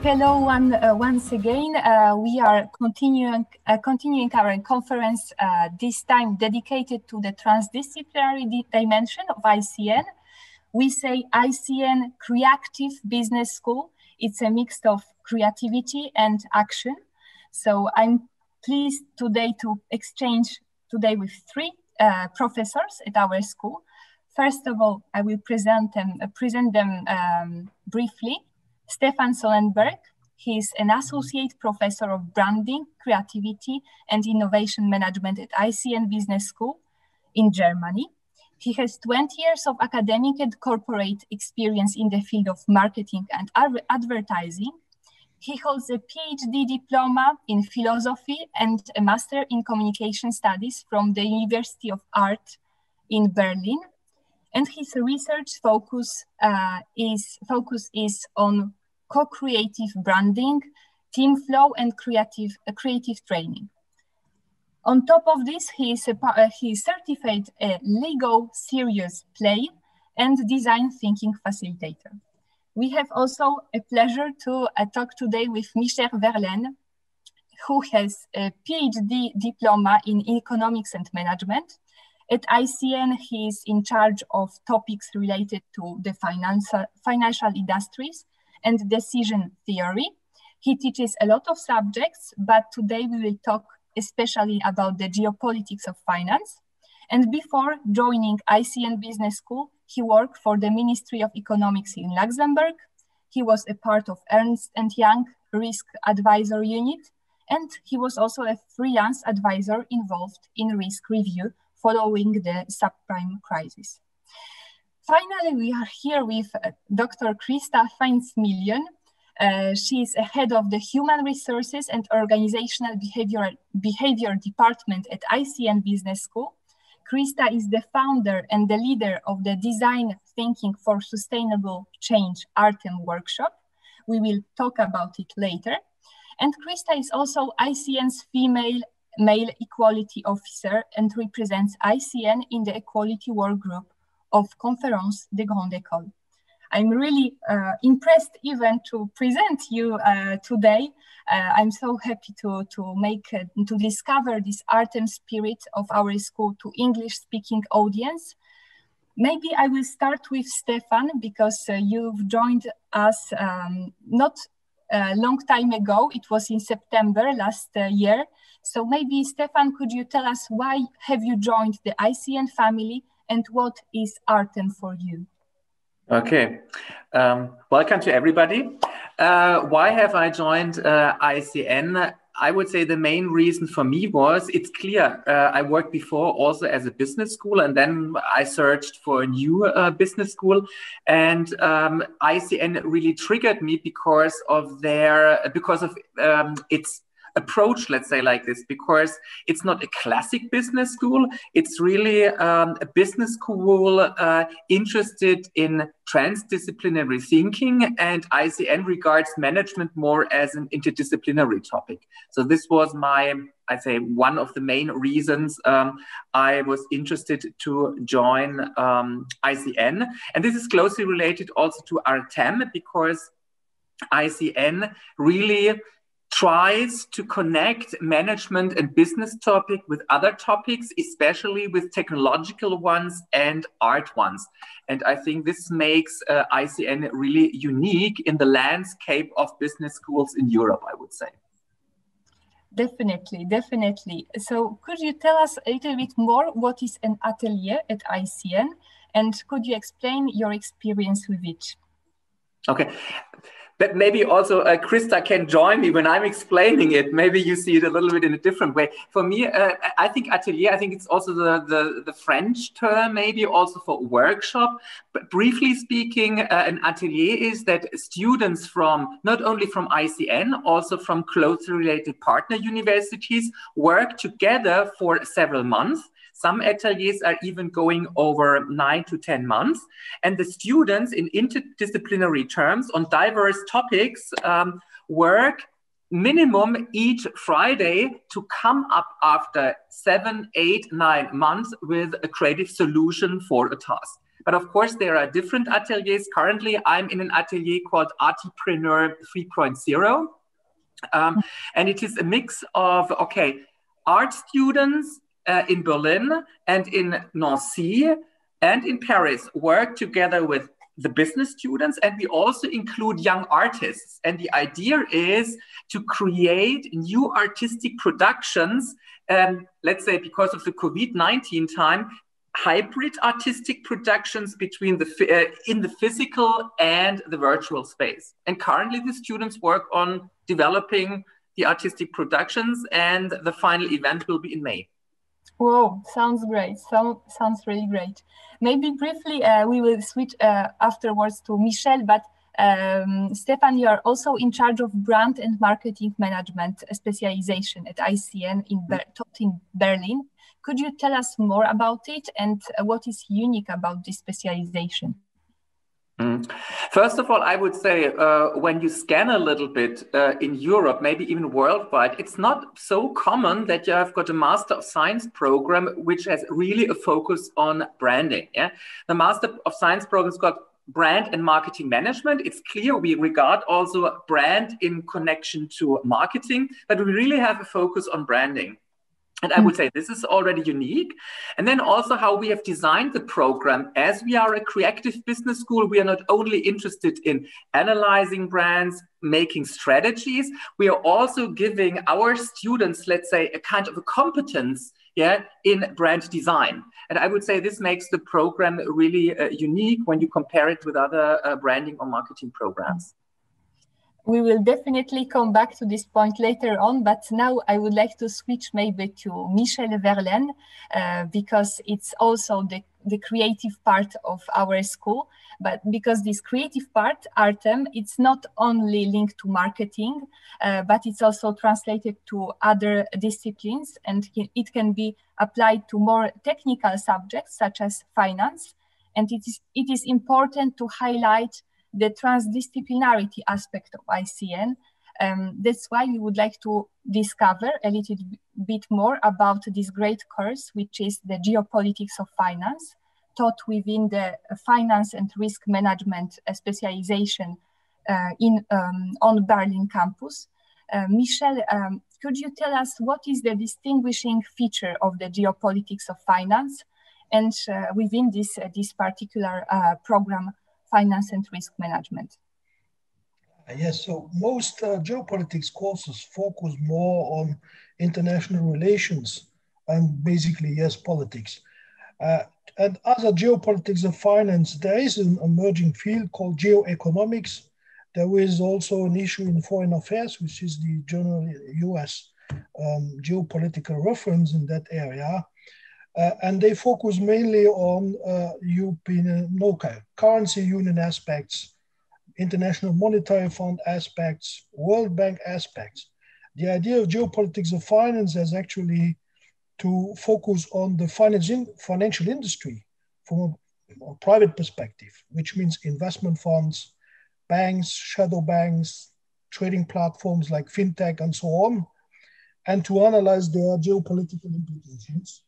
Hello, once again. We are continuing our conference, this time dedicated to the transdisciplinary dimension of ICN. We say ICN creaCtive Business School. It's a mix of creativity and action. So I'm pleased today to exchange today with three professors at our school. First of all, I will present them briefly. Stefan Solenberg, he is an associate professor of branding, creativity, and innovation management at ICN Business School in Germany. He has 20 years of academic and corporate experience in the field of marketing and advertising. He holds a PhD diploma in philosophy and a master in communication studies from the University of Art in Berlin. And his research focus is on co-creative branding, team flow, and creative training. On top of this, he is certified a Lego serious play and design thinking facilitator. We have also a pleasure to talk today with Michel Verlaine, who has a PhD diploma in economics and management. At ICN, he is in charge of topics related to the financial industries and decision theory. He teaches a lot of subjects, but today we will talk especially about the geopolitics of finance. And before joining ICN Business School, he worked for the Ministry of Economics in Luxembourg. He was a part of Ernst & Young Risk Advisor Unit, and he was also a freelance advisor involved in risk review following the subprime crisis. Finally, we are here with Dr. Christa Feinsmillion. She is a head of the Human Resources and Organizational Behavior Department at ICN Business School. Christa is the founder and the leader of the Design Thinking for Sustainable Change Artem workshop. We will talk about it later. And Christa is also ICN's male equality officer and represents ICN in the equality work group of Conférence des Grandes Écoles. I'm really impressed even to present you today. I'm so happy to discover this Artem spirit of our school to English-speaking audience. Maybe I will start with Stefan, because you've joined us not a long time ago. It was in September last year. So maybe, Stefan, could you tell us why have you joined the ICN family and what is Artem for you? Okay, welcome to everybody. Why have I joined ICN? I would say the main reason for me was, it's clear, I worked before also as a business school, and then I searched for a new business school, and ICN really triggered me because of its approach, let's say like this, because it's not a classic business school. It's really a business school interested in transdisciplinary thinking, and ICN regards management more as an interdisciplinary topic. So this was I'd say, one of the main reasons I was interested to join ICN. And this is closely related also to Artem, because ICN really tries to connect management and business topic with other topics, especially with technological ones and art ones. And I think this makes ICN really unique in the landscape of business schools in Europe, I would say. Definitely, definitely. So could you tell us a little bit more what is an atelier at ICN, and could you explain your experience with it? Okay. But maybe also Christa can join me when I'm explaining it. Maybe you see it a little bit in a different way. For me, I think atelier, I think it's also the French term, maybe also for workshop. But briefly speaking, an atelier is that students from, not only from ICN, also from closely related partner universities work together for several months. Some ateliers are even going over 9 to 10 months. And the students in interdisciplinary terms on diverse topics work minimum each Friday to come up after 7, 8, 9 months with a creative solution for a task. But of course, there are different ateliers. Currently, I'm in an atelier called Artipreneur 3.0. And it is a mix of, art students in Berlin and in Nancy and in Paris work together with the business students, and we also include young artists. And the idea is to create new artistic productions, let's say because of the COVID-19 time, hybrid artistic productions between in the physical and the virtual space. And currently the students work on developing the artistic productions, and the final event will be in May. Whoa, sounds great. Sounds really great. Maybe briefly, we will switch afterwards to Michel, but Stefan, you are also in charge of brand and marketing management specialization at ICN in Berlin. Could you tell us more about it and what is unique about this specialization? First of all, I would say when you scan a little bit in Europe, maybe even worldwide, it's not so common that you have got a Master of Science program which has really a focus on branding. Yeah? The Master of Science program's got brand and marketing management. It's clear we regard also brand in connection to marketing, but we really have a focus on branding. And I would say this is already unique. And then also how we have designed the program. As we are a creative business school, we are not only interested in analyzing brands, making strategies, we are also giving our students, let's say, a kind of a competence in brand design. And I would say this makes the program really unique when you compare it with other branding or marketing programs. We will definitely come back to this point later on, but now I would like to switch maybe to Michel Verlaine, because it's also the creative part of our school. But because this creative part, Artem, it's not only linked to marketing, but it's also translated to other disciplines, and it can be applied to more technical subjects such as finance. And it is important to highlight the transdisciplinarity aspect of ICN. That's why we would like to discover a little bit more about this great course, which is the Geopolitics of Finance, taught within the Finance and Risk Management specialization on Berlin campus. Michel, could you tell us what is the distinguishing feature of the Geopolitics of Finance, and within this particular program, Finance and Risk Management? Yes, so most geopolitics courses focus more on international relations and basically, yes, politics. And as a Geopolitics of Finance, there is an emerging field called geoeconomics. There is also an issue in foreign affairs, which is the general US geopolitical reference in that area. And they focus mainly on European currency union aspects, International Monetary Fund aspects, World Bank aspects. The idea of Geopolitics of Finance is actually to focus on the financial industry from a private perspective, which means investment funds, banks, shadow banks, trading platforms like fintech and so on, and to analyze their geopolitical implications.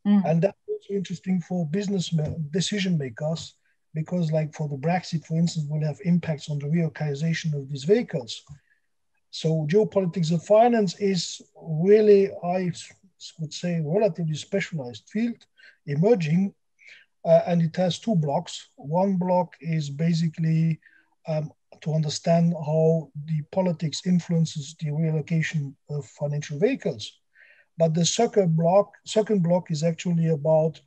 And that's also interesting for business decision makers, because like for the Brexit, for instance, will have impacts on the relocalization of these vehicles. So Geopolitics of Finance is really, I would say, relatively specialized field, emerging, and it has two blocks. One block is basically to understand how the politics influences the reallocation of financial vehicles. But the second block is actually about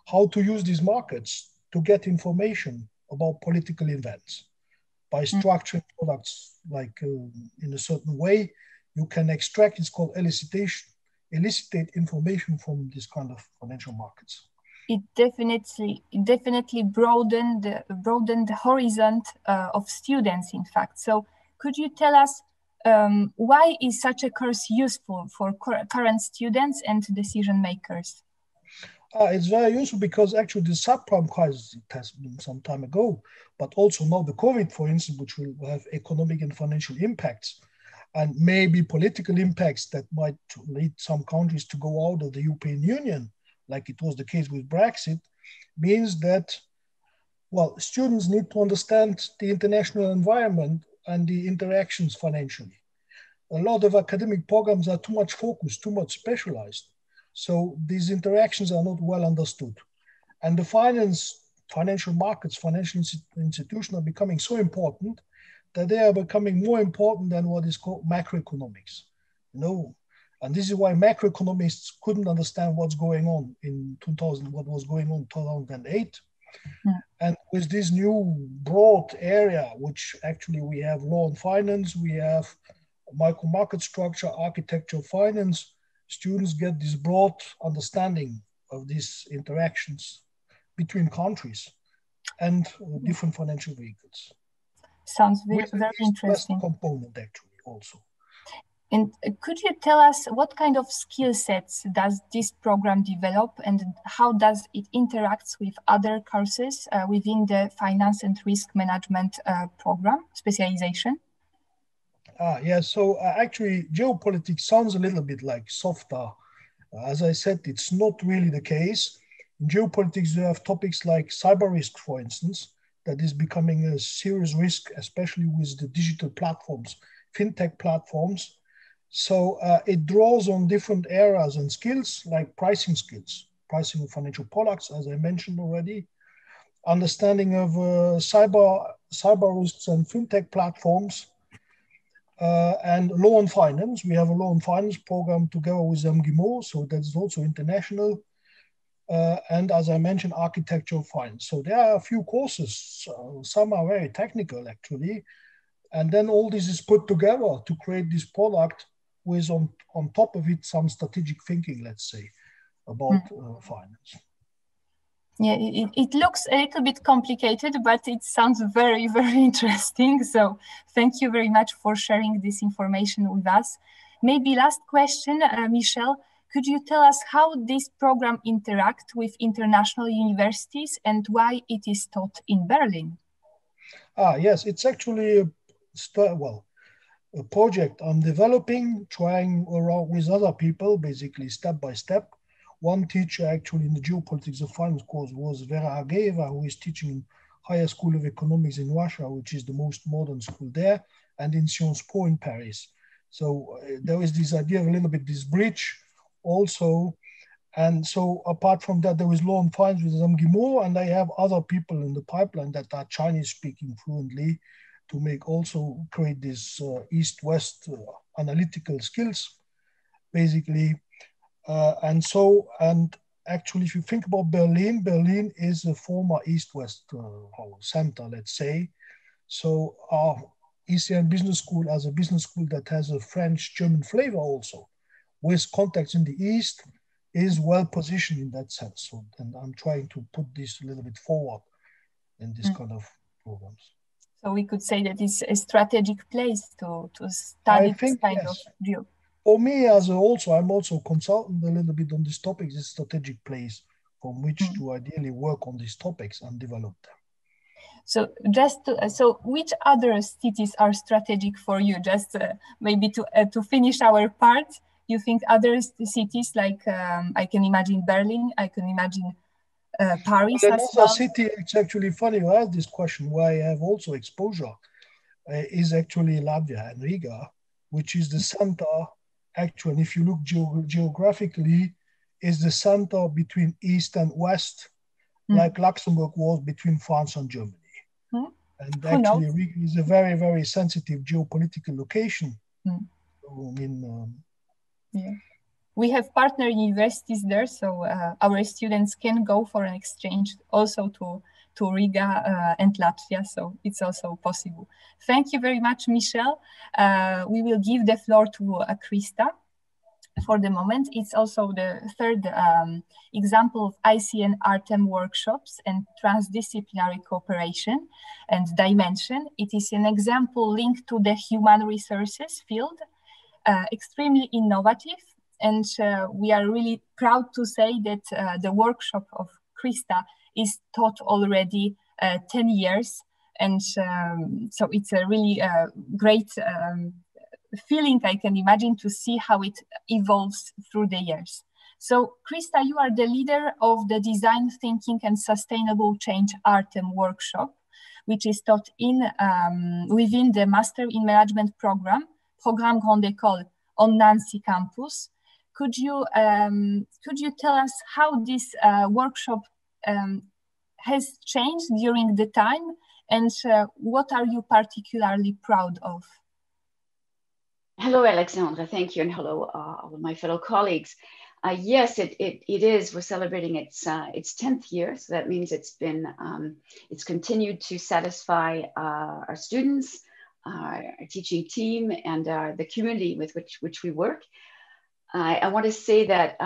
how to use these markets to get information about political events. By structuring products like in a certain way, you can extract, it's called elicitate information from this kind of financial markets. It definitely broadened the horizon of students, in fact. So could you tell us why is such a course useful for current students and decision makers? It's very useful because actually the subprime crisis, it has been some time ago, but also now the COVID, for instance, which will have economic and financial impacts and maybe political impacts that might lead some countries to go out of the European Union, like it was the case with Brexit, means that Well, students need to understand the international environment and the interactions financially. A lot of academic programs are too much focused, too much specialized. So these interactions are not well understood. And the financial markets, financial institutions are becoming so important that they are becoming more important than what is called macroeconomics. You know, and this is why macroeconomists couldn't understand what's going on in 2000, what was going on in 2008. Yeah. And with this new broad area, which actually we have law and finance, we have micro market structure, architecture, finance, students get this broad understanding of these interactions between countries and different financial vehicles. Sounds very interesting. Component actually also. And could you tell us what kind of skill sets does this program develop and how does it interact with other courses within the finance and risk management program specialization? Yeah, so actually geopolitics sounds a little bit like softer. As I said, it's not really the case. In geopolitics, you have topics like cyber risk, for instance, that is becoming a serious risk, especially with the digital platforms, fintech platforms. So it draws on different areas and skills like pricing skills, pricing of financial products, as I mentioned already, understanding of cyber risks and fintech platforms, and law and finance. We have a law and finance program together with MGIMO, so that's also international. And as I mentioned, architecture of finance. So there are a few courses, some are very technical actually. And then all this is put together to create this product with on top of it some strategic thinking, let's say, about finance. Yeah, it looks a little bit complicated, but it sounds very, very interesting. So thank you very much for sharing this information with us. Maybe last question, Michel, could you tell us how this program interacts with international universities and why it is taught in Berlin? Yes, it's actually a project I'm developing, trying around with other people, basically step by step. One teacher actually in the Geopolitics of Finance course was Vera Ageva, who is teaching in Higher School of Economics in Russia, which is the most modern school there, and in Sciences Po in Paris. So there is this idea of a little bit this bridge also. And so apart from that, there is law and finance with MGIMO, and I have other people in the pipeline that are Chinese speaking fluently to make also create this East-West analytical skills, basically. And actually, if you think about Berlin, Berlin is a former East-West center, let's say. So our ICN Business School as a business school that has a French-German flavor also, with contacts in the East, is well positioned in that sense. So, and I'm trying to put this a little bit forward in this kind of programs. So we could say that it's a strategic place to study this kind of view. For me, I'm also consultant a little bit on these topics. It's a strategic place from which to ideally work on these topics and develop them. So so which other cities are strategic for you? Just maybe to finish our part, you think other cities like I can imagine Berlin, I can imagine Paris as well. Another city, it's actually funny you ask this question, where I have also exposure, is actually Latvia and Riga, which is the center. Actually, if you look geographically, is the center between East and West, like Luxembourg was between France and Germany. And actually, Riga is a very, very sensitive geopolitical location. So, I mean, we have partner universities there, so our students can go for an exchange also to Riga and Latvia, so it's also possible. Thank you very much, Michel. We will give the floor to Krista for the moment. It's also the third example of ICN Artem workshops and transdisciplinary cooperation and dimension. It is an example linked to the human resources field, extremely innovative. And we are really proud to say that the workshop of Krista is taught already 10 years. And so it's a really great feeling, I can imagine, to see how it evolves through the years. So, Krista, you are the leader of the Design Thinking and Sustainable Change Artem workshop, which is taught within the Master in Management Programme Grande École on Nancy campus. Could you tell us how this workshop has changed during the time, and what are you particularly proud of? Hello, Alexandra. Thank you, and hello, all of my fellow colleagues. Yes, it is. We're celebrating its 10th year, so that means it's continued to satisfy our students, our teaching team, and the community with which we work. I want to say that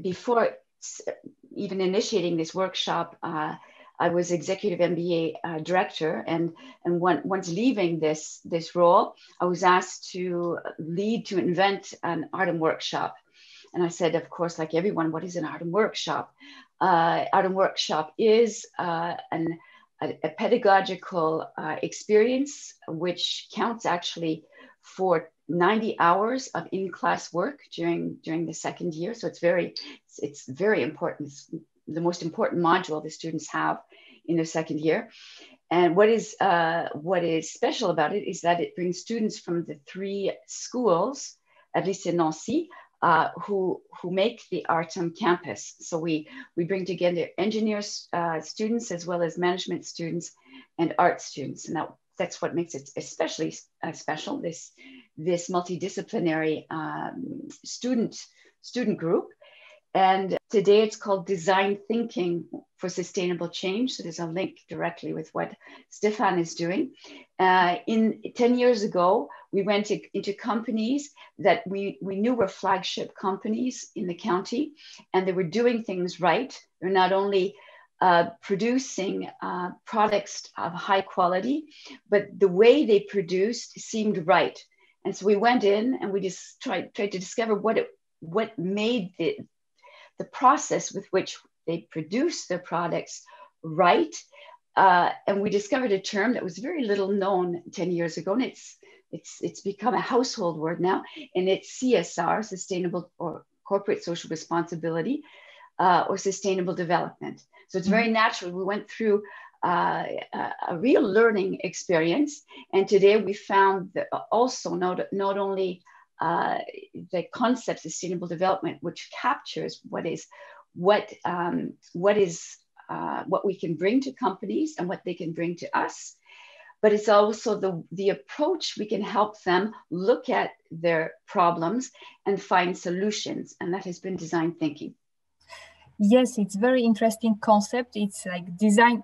before even initiating this workshop, I was executive MBA director, and once leaving this role, I was asked to invent an Artem workshop. And I said, of course, like everyone, what is an Artem workshop? Artem workshop is a pedagogical experience which counts actually for 90 hours of in-class work during the second year. So it's very important. It's the most important module the students have in their second year. And what is special about it is that it brings students from the 3 schools, at least in Nancy, who make the Artem campus. So we bring together engineers students as well as management students and art students, and that's what makes it especially special. This multidisciplinary student group. And today it's called Design Thinking for Sustainable Change. So there's a link directly with what Stefan is doing. 10 years ago, we went into companies that we knew were flagship companies in the county, and they were doing things right. They're not only producing products of high quality, but the way they produced seemed right. And so we went in and we just tried to discover what made the process with which they produce their products right. And we discovered a term that was very little known 10 years ago, and it's become a household word now, and it's CSR, sustainable or corporate social responsibility, or sustainable development. So it's very natural. We went through a real learning experience, and today we found that also not only the concept of sustainable development, which captures what we can bring to companies and what they can bring to us, but it's also the approach we can help them look at their problems and find solutions, and that has been design thinking. Yes, it's very interesting concept. It's like design,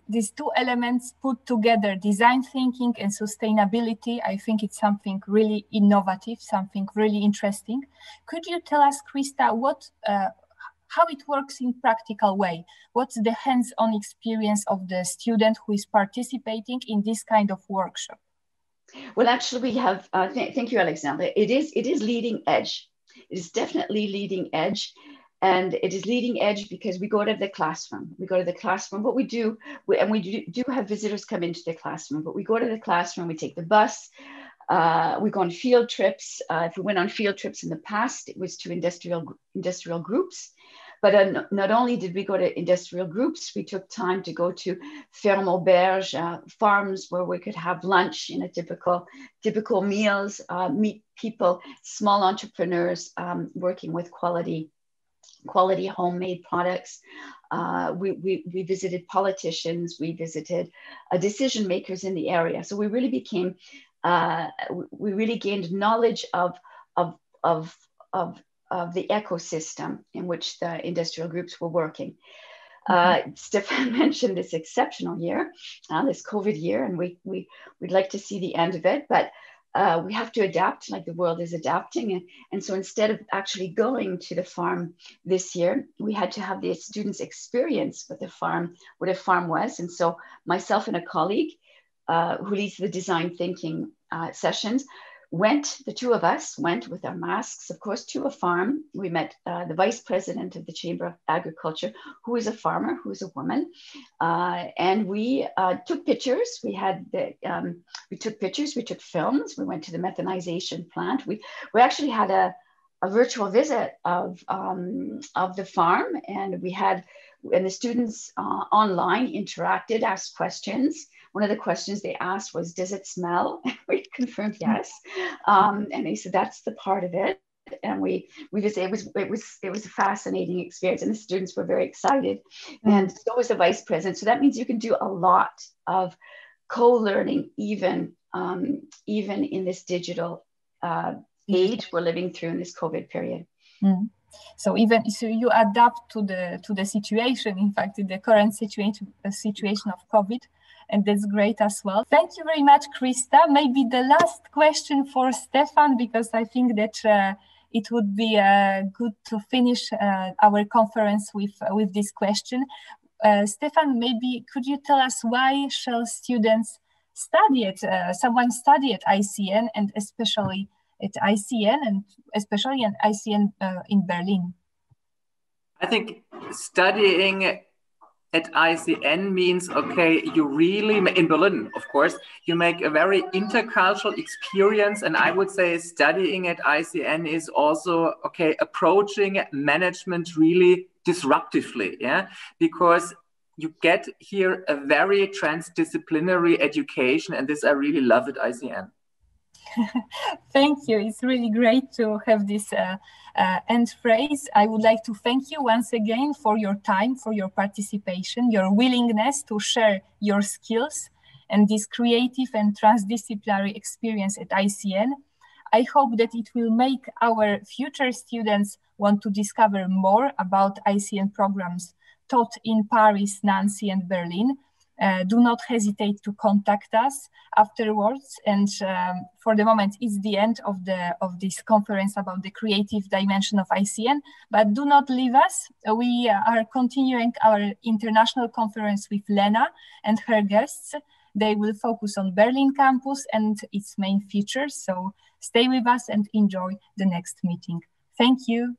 these 2 elements put together, design thinking and sustainability. I think it's something really innovative, something really interesting. Could you tell us, Krista, how it works in practical way? What's the hands-on experience of the student who is participating in this kind of workshop? Well, actually, we have, thank you, Alexandra. It is leading edge. It is definitely leading edge. And it is leading edge because we go to the classroom. We go to the classroom. What we do, we do have visitors come into the classroom, but we go to the classroom, we take the bus, we go on field trips. If we went on field trips in the past, it was to industrial groups. But not only did we go to industrial groups, we took time to go to ferme auberge, farms where we could have lunch in a typical meals, meet people, small entrepreneurs working with quality homemade products. We visited politicians, we visited decision makers in the area. So we really became, we really gained knowledge of the ecosystem in which the industrial groups were working. Stefan mentioned this exceptional year, this COVID year, and we'd like to see the end of it, but we have to adapt like the world is adapting. And so instead of actually going to the farm this year, we had to have the students experience what a farm was. And so myself and a colleague who leads the design thinking sessions the 2 of us went with our masks, of course, to a farm. We met the vice president of the Chamber of Agriculture, who is a farmer, who is a woman. And we took pictures. We took pictures, we took films. We went to the methanization plant. We actually had virtual visit of the farm, and the students online interacted, asked questions. One of the questions they asked was, "Does it smell?" We confirmed yes, and they said that's the part of it. And we just, it was a fascinating experience, and the students were very excited, and so was the vice president. So that means you can do a lot of co-learning, even in this digital age we're living through in this COVID period. So you adapt to the situation, in fact, in the current situation of COVID, and that's great as well. Thank you very much, Krista. Maybe the last question for Stefan, because I think that it would be good to finish our conference with this question. Stefan, maybe could you tell us why shall students study at ICN, and especially at ICN, and especially at ICN in Berlin? I think studying at ICN means, okay, you really, in Berlin, of course, you make a very intercultural experience. And I would say studying at ICN is also, okay, approaching management really disruptively, yeah, because you get here a very transdisciplinary education, and this I really love at ICN. Thank you. It's really great to have this end phrase. I would like to thank you once again for your time, for your participation, your willingness to share your skills and this creative and transdisciplinary experience at ICN. I hope that it will make our future students want to discover more about ICN programs taught in Paris, Nancy, and Berlin. Do not hesitate to contact us afterwards. And for the moment, it's the end of this conference about the creative dimension of ICN. But do not leave us. We are continuing our international conference with Lena and her guests. They will focus on Berlin campus and its main features. So stay with us and enjoy the next meeting. Thank you.